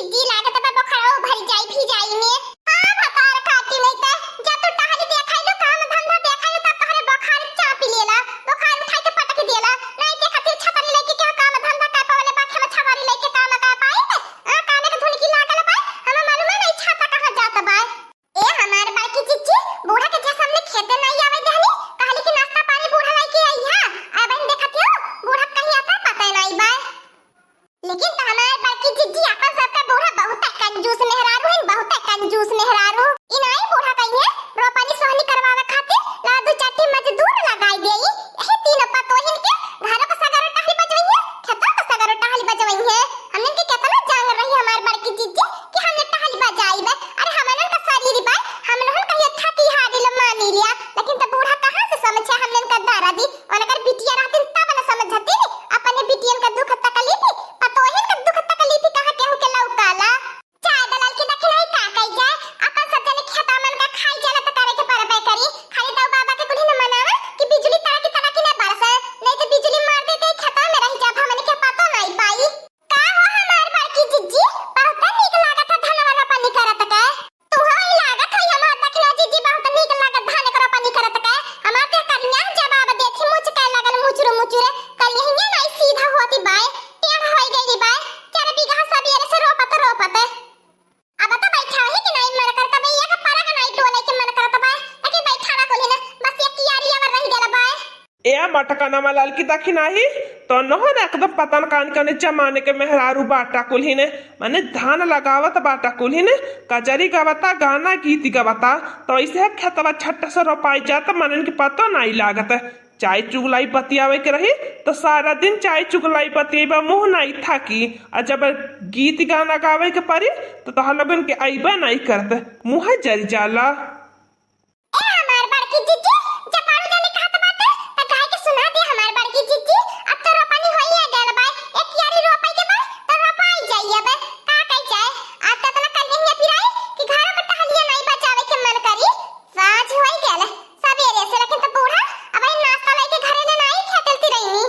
जिद्दी लागत बा बखरा भर जाई भी जाई में आ भतार काटी नहीं त जब तू टहली देखाइलो काम धंधा देखाइलो तब तोहरे बुखार चापी लेला बुखार उठाई के पटक देला नहीं के खातिर छतरी लेके के काम धंधा का पावले बाखे में छतरी लेके काम का पाई आ काने के धुन की लागल बा हमें मालूम नहीं छाता कहां जात बा ए हमार बाकी चिच्ची बूढ़ा के जैसा हमने खेते नहीं आवे दहनी कहली कि नाश्ता पानी बूढ़ा लेके आई हां आ बहन देखत हो बूढ़ा कहीं आता पता नहीं बा लेकिन हमार बाकी चिच्ची अपन सबका बूढ़ा बहुत कंजूस मेहरारू है बहुत कंजूस मेहरारू इनाई बूढ़ा कहीं है रोपानी सोहनी करवावे खातिर लादू चाटी मजदूर लगाई देई एही तीन पतोहिन के घर पर सगरो टहली बजवई है खेता पर सगरो टहली बजवई है हमने के कितना जान रही हमार बाकी चिच्ची कि हमने टहली बजाई बे अरे हमन का शरीर बा हम लोगन कहिए थकी हारी ल मानी लिया लेकिन त बूढ़ा कहां से समझे हमन का दारा दी उनकर बिटिया रहतिन तब न समझती अपने बिटियन का दुख तकलीफ पतोहिन का दुख तकलीफ कहां केहू के लौकाला चाय दलाल के दखलाई का कई जाए अपन सब जने खेता मन का खाई जाला त करे के परबे करी खाली दाऊ बाबा के कुली न मनावा कि बिजली तरह की न बरसे नहीं तो बिजली मार देते खेता में रह जा हमन के पतो नहीं पाई का हो हमार बाकी जिज्जी बहुत नीक लागत धनवाला पानी करत का तू होई लागत है हमार दखला जिज्जी बहुत नीक लागत धान कर पानी करत का हमार के कन्या जवाब देथी मुझ के लागल मुचुरे कल यही नहीं सीधा होती बाय टेढ़ होई गई बाय 4 बीघा सब ये से रोपत अब तो बैठा है कि नहीं मन करता बे ये का पारा का नहीं डोले के मन करता बाय लेकिन बैठा ना कोली ना बस ये कियारी अवर रही देला बाय ए मटकना मलाल की दखी नाही तो नहन एकदम पतन कान कने जमाने के मेहरारू बाटा कुल्ही ने माने धान लगावत बाटा कुल्ही ने कजरी गावता गाना गीत गावता तो ऐसे खेतवा छट्टा से रोपाई जाता मनन के पतो नहीं लागत चाय चुगलाई बतियावे के रही तो सारा दिन चाय चुगलाई बतियाबा मुंह नहीं थाकी और जब गीत गाना गावे के परी तो तोहर लोगन के आईबा नहीं करते मुंह जरी जाला ए हमार बड़की जिज्जी जपारू जाने कहत बात त गाय के सुना दे हमार बड़की जिज्जी अब तो रोपनी होई है गल बाय एक यारी रोपाई के बाद तो रोपाई जाई अब का कह जाए आज तक ना कल नहीं पिराई कि घर में टहलिया नहीं बचावे के मन करी साँझ होई गल सवेरे से लेकिन तो बूढ़ा अब नाश्ता लेके घरे ले नहीं खेतलती रहीनी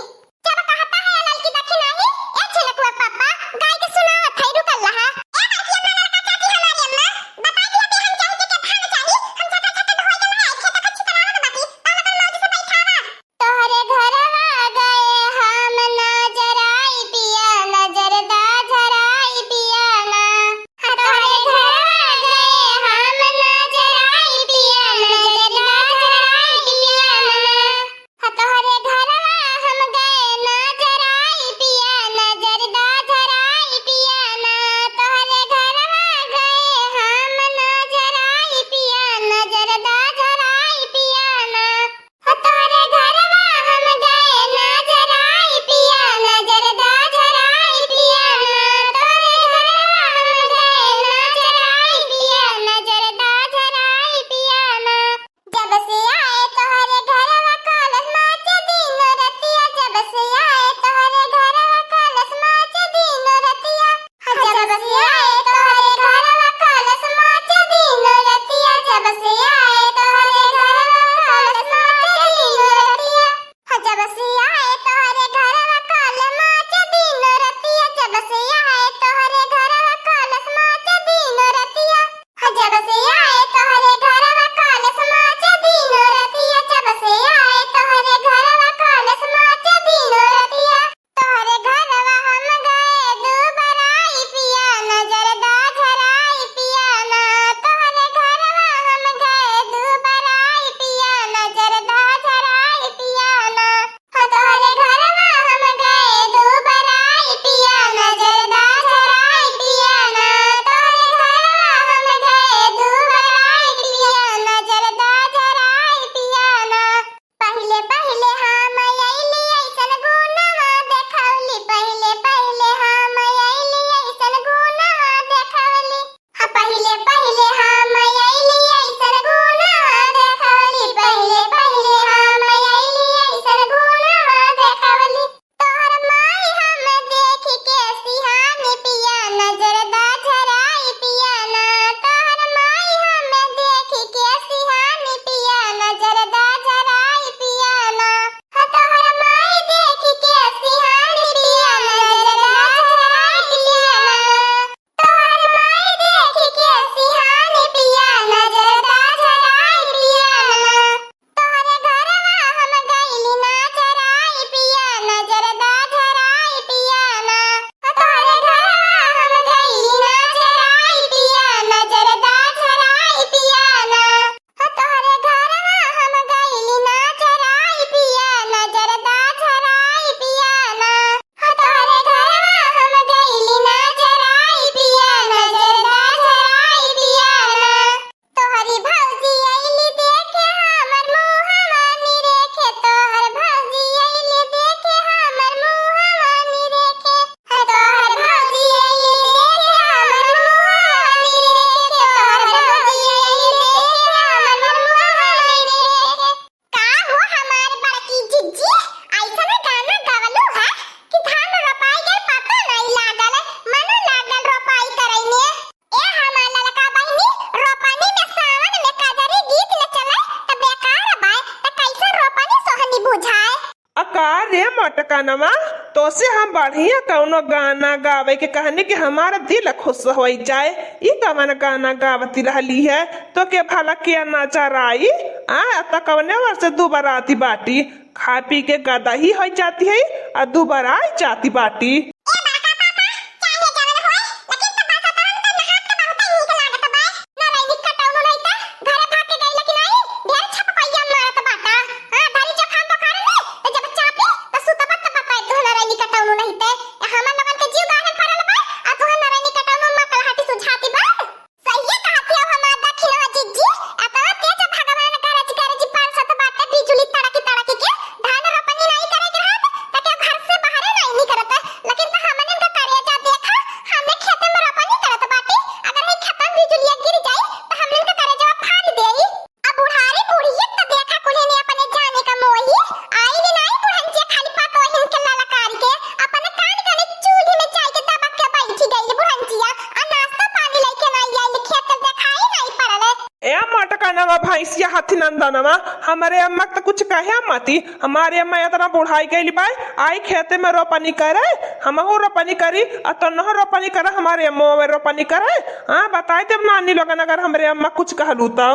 जब कहता है लाल की दखी नहीं ए छिलकुआ पापा गाय के सुना थई रुकल रहा ए बाकी अम्मा लड़का चाची हमारी अम्मा बता दिया कि हम चाहिए कि धान चाहिए मटकानवा तो से हम बढ़िया कौनो गाना गावे के कहने कि हमारा दिल खुश हो जाए। ई कवन गाना गावती रहली है तो के भला के नजर आई तो कवने वर्ष दोबारा आती बाटी खा पी के गदा ही हो जाती है और दोबारा आई जाती बाटी। भैंसिया हाथी नंदनवा हमारे अम्मा तो कुछ कहे मती। हमारे अम्मा इतना बुढ़ाई गई बाई आई खेते में रोपनी करे हमहू रोपनी करी तो न रोपनी करे हमारे अम्मा में रोपनी करे। हाँ बताए थे नानी लोगन अगर हमारे अम्मा कुछ कहलू तो।